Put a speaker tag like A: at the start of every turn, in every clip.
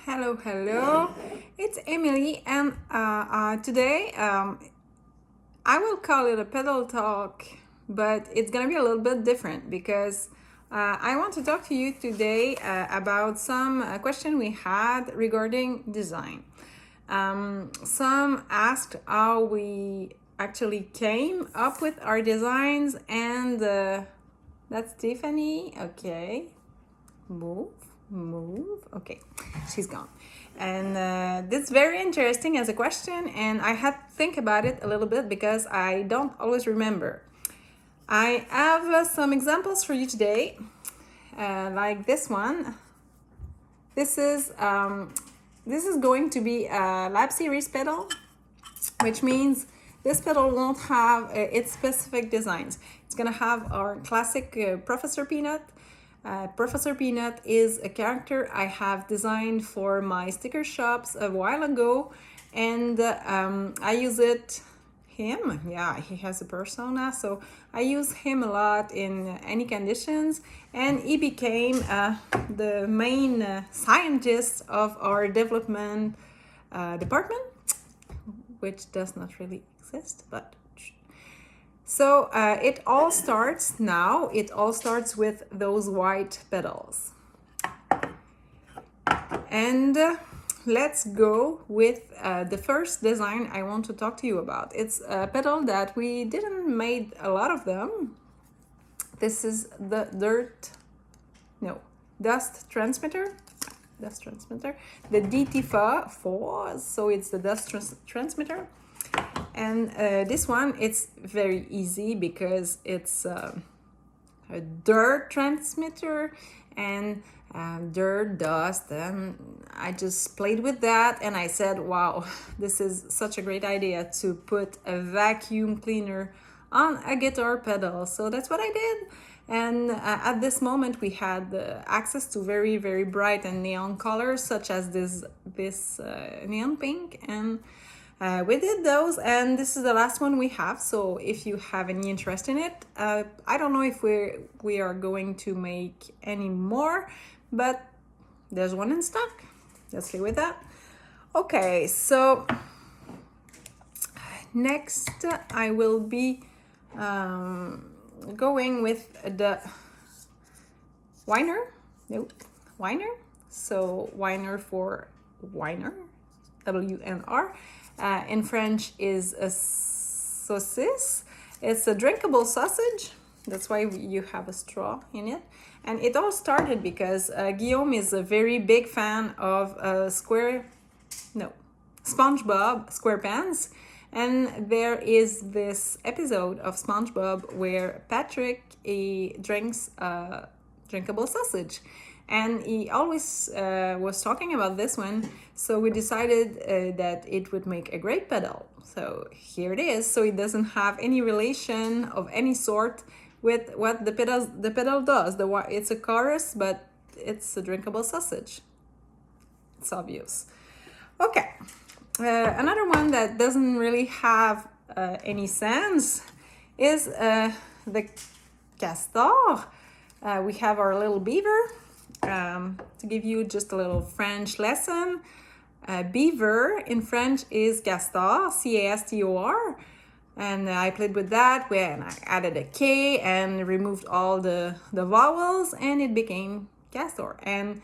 A: Hello, hello. It's Emilie, and today I will call it a pedal talk, but it's gonna be a little bit different because I want to talk to you today about some question we had regarding design. Some asked how we actually came up with our designs, and that's Tiffany. Okay, move. Okay, she's gone. And this is very interesting as a question, and I had to think about it a little bit because I don't always remember. I have some examples for you today, like this one. This is going to be a lab series pedal, which means this pedal won't have its specific designs. It's gonna have our classic Professor Peanut. Professor Peanut is a character I have designed for my sticker shops a while ago, and I use him. Yeah, he has a persona, so I use him a lot in any conditions, and he became the main scientist of our development department, which does not really exist, but so it all starts now. It all starts with those white pedals. And let's go with the first design I want to talk to you about. It's a pedal that we didn't made a lot of them. This is the dust transmitter. The DT4, so it's the dust transmitter. And this one, it's very easy because it's a dirt transmitter and dirt, dust, and I just played with that and I said, wow, this is such a great idea to put a vacuum cleaner on a guitar pedal. So that's what I did. And at this moment we had access to very, very bright and neon colors, such as this neon pink, and we did those, and this is the last one we have. So if you have any interest in it, I don't know if we are going to make any more, but there's one in stock. Let's see with that. Okay, so next I will be going with the whiner. So whiner for whiner, WNR. In French is a saucisse. It's a drinkable sausage. That's why you have a straw in it. And it all started because Guillaume is a very big fan of SpongeBob SquarePants. And there is this episode of SpongeBob where Patrick drinks a drinkable sausage. And he always was talking about this one, so we decided that it would make a great pedal. So here it is. So it doesn't have any relation of any sort with what the pedal does. It's a chorus, but it's a drinkable sausage. It's obvious. Okay, another one that doesn't really have any sense is the castor. We have our little beaver. To give you just a little French lesson, beaver in French is castor, CASTOR, and I played with that when I added a K and removed all the vowels, and it became castor. And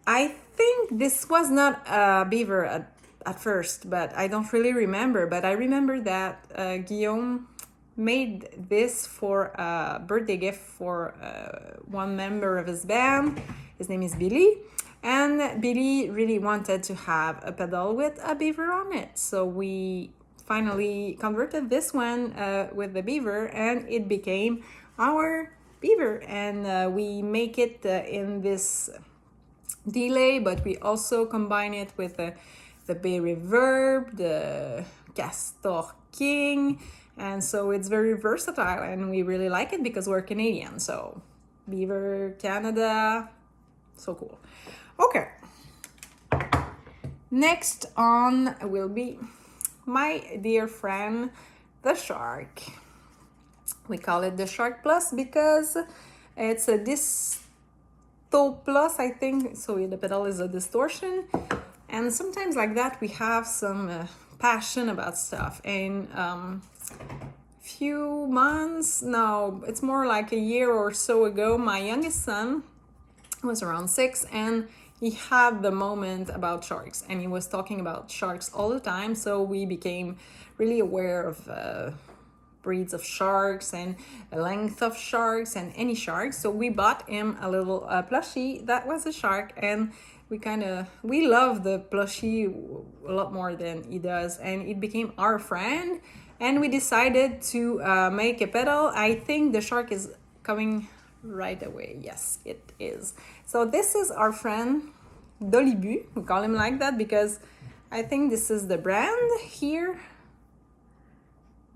A: I think this was not a beaver at first, but I don't really remember. But I remember that Guillaume made this for a birthday gift for one member of his band. His name is Billy, and Billy really wanted to have a pedal with a beaver on it, so we finally converted this one with the beaver, and it became our beaver. And we make it in this delay, but we also combine it with the Bay Reverb, the Castor King. And so it's very versatile, and we really like it because we're Canadian. So Beaver, Canada, so cool. Okay. Next on will be my dear friend, the Shark. We call it the Shark Plus because it's a plus, I think. So the pedal is a distortion. And sometimes like that, we have some passion about stuff. And few months, no, it's more like a year or so ago, my youngest son was around 6, and he had the moment about sharks, and he was talking about sharks all the time. So we became really aware of breeds of sharks and length of sharks and any sharks. So we bought him a little plushie that was a shark, and we love the plushie a lot more than he does, and it became our friend. And we decided to make a pedal. I think the shark is coming right away. Yes, it is. So this is our friend Dolibu. We call him like that because I think this is the brand here.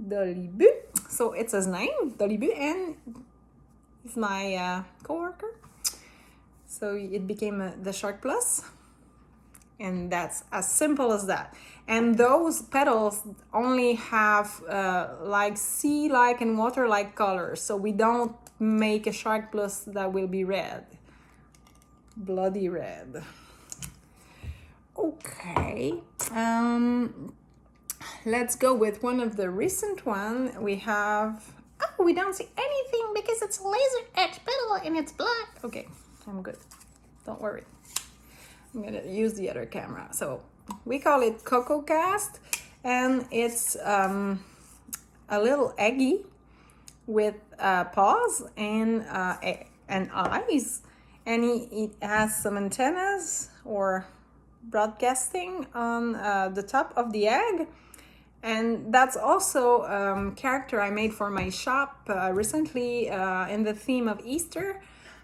A: Dolibu. So it's his name, Dolibu, and he's my co-worker. So it became the Shark Plus, and that's as simple as that. And those pedals only have like sea-like and water-like colors, so we don't make a Shark Plus that will be red, bloody red. Okay, let's go with one of the recent one. We have, oh, we don't see anything because it's a laser edge pedal and it's black. Okay, I'm good, don't worry. I'm gonna use the other camera. So we call it Cocoa Cast, and it's a little eggy with paws and eyes, and it has some antennas or broadcasting on the top of the egg. And that's also character I made for my shop recently in the theme of Easter.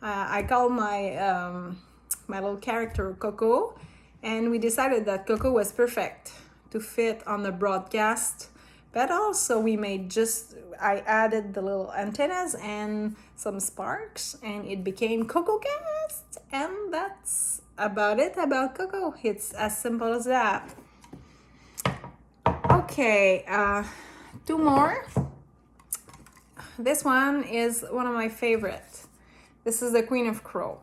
A: I call my my little character Coco, and we decided that Coco was perfect to fit on the broadcast pedal. So we made I added the little antennas and some sparks, and it became Cocoa Cast. And that's about it about Coco. It's as simple as that. Okay, 2 more. This one is one of my favorite. This is the Queen of Crow.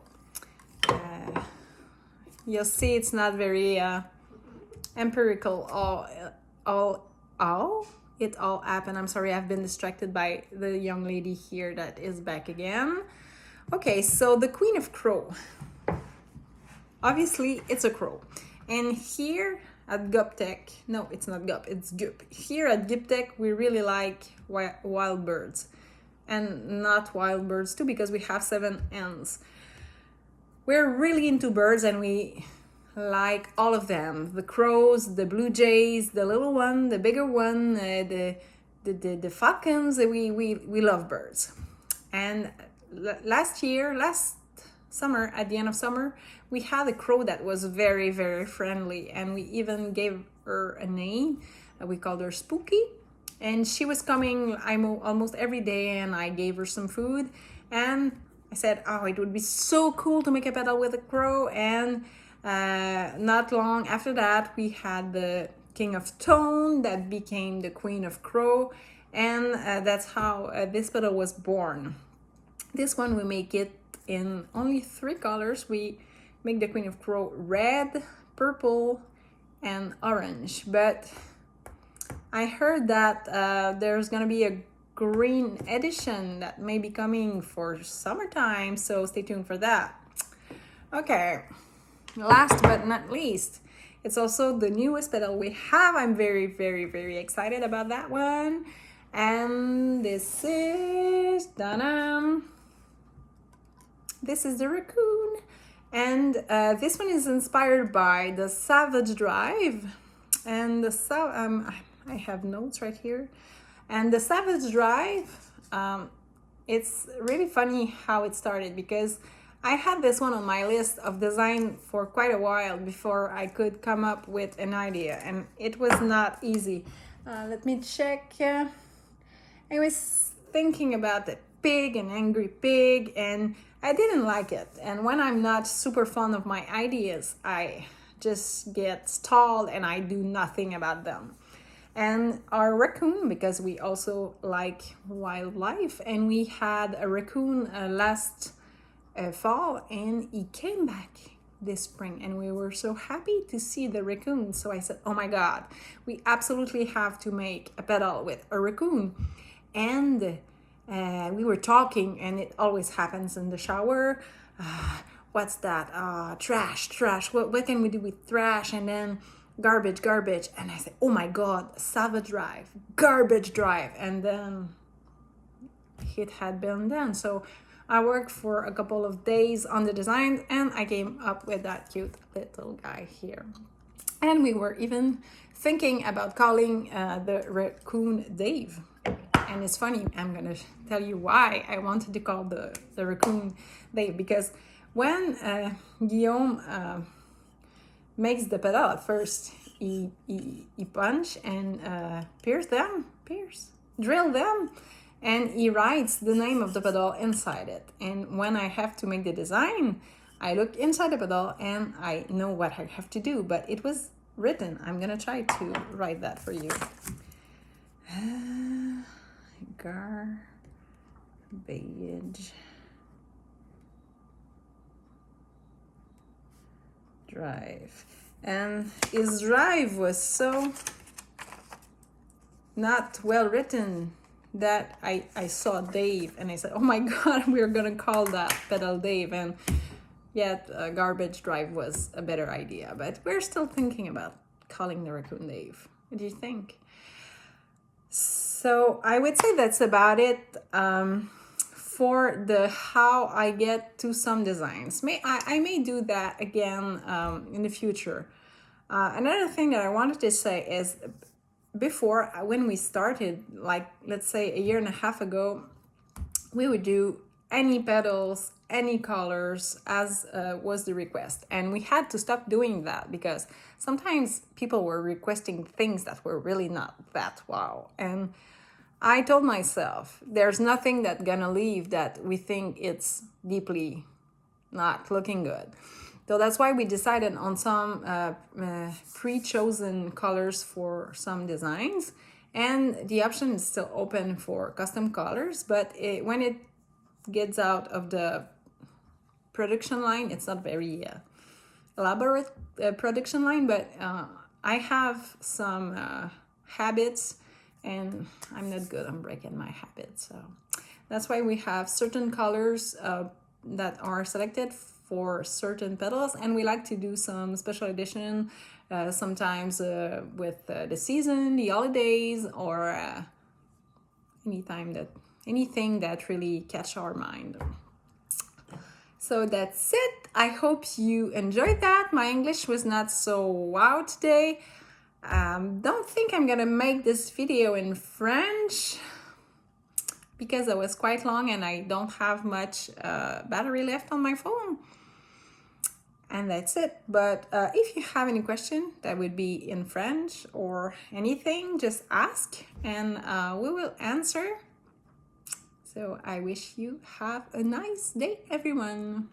A: You'll see it's not very empirical. It all happened. I'm sorry, I've been distracted by the young lady here that is back again. Okay, so the Queen of Crow. Obviously, it's a crow. And here at GupTech, no, it's not Gup, it's Gup. Here at GupTech, we really like wild birds. And not wild birds too, because we have 7 hens. We're really into birds, and we like all of them. The crows, the blue jays, the little one, the bigger one, the falcons. We love birds. And last summer, at the end of summer, we had a crow that was very, very friendly, and we even gave her a name. We called her Spooky, and she was coming almost every day, and I gave her some food, and I said, oh, it would be so cool to make a pedal with a crow. And not long after that, we had the King of Tone that became the Queen of Crow, and that's how this pedal was born. This one, we make it in only 3 colors. We make the Queen of Crow red, purple, and orange. But I heard that there's gonna be a green edition that may be coming for summertime, so stay tuned for that. Okay, last but not least, it's also the newest pedal we have. I'm very, very, very excited about that one. And this is this is the raccoon, and this one is inspired by the Savage Drive, and I have notes right here. And the Savage Drive, it's really funny how it started, because I had this one on my list of design for quite a while before I could come up with an idea, and it was not easy. Let me check. I was thinking about the pig, an angry pig, and I didn't like it. And when I'm not super fond of my ideas, I just get stalled and I do nothing about them. And our raccoon, because we also like wildlife, and we had a raccoon last fall, and he came back this spring, and we were so happy to see the raccoon. So I said, oh my god, we absolutely have to make a pedal with a raccoon. And we were talking, and it always happens in the shower. What's that? Trash. What can we do with trash? And then garbage. And I said, oh my god, savage drive, garbage drive. And then it had been done. So I worked for a couple of days on the design, and I came up with that cute little guy here. And we were even thinking about calling the raccoon Dave. And it's funny, I'm gonna tell you why I wanted to call the raccoon Dave, because when Guillaume makes the pedal, at first he punch and drill them, and he writes the name of the pedal inside it. And when I have to make the design, I look inside the pedal and I know what I have to do, but it was written. I'm gonna try to write that for you. Garbage drive. And his drive was so not well written that I saw Dave, and I said, oh my god, we're gonna call that pedal Dave. And yet garbage drive was a better idea, but we're still thinking about calling the raccoon Dave. What do you think? So I would say that's about it for the how I get to some designs. I may do that again in the future. Another thing that I wanted to say is, before, when we started, like let's say a year and a half ago, we would do any pedals, any colors as was the request. And we had to stop doing that because sometimes people were requesting things that were really not that wow. And I told myself, there's nothing that's gonna leave that we think it's deeply not looking good. So that's why we decided on some pre-chosen colors for some designs. And the option is still open for custom colors, but when it gets out of the production line, it's not very elaborate production line, but I have some habits, and I'm not good on breaking my habits. So that's why we have certain colors that are selected for certain pedals, and we like to do some special edition sometimes with the season, the holidays, or anything that really catch our mind. So that's it. I hope you enjoyed that. My English was not so wow today. Don't think I'm gonna make this video in French because it was quite long and I don't have much battery left on my phone. And that's it. But if you have any question that would be in French or anything, just ask and we will answer. So I wish you have a nice day, everyone.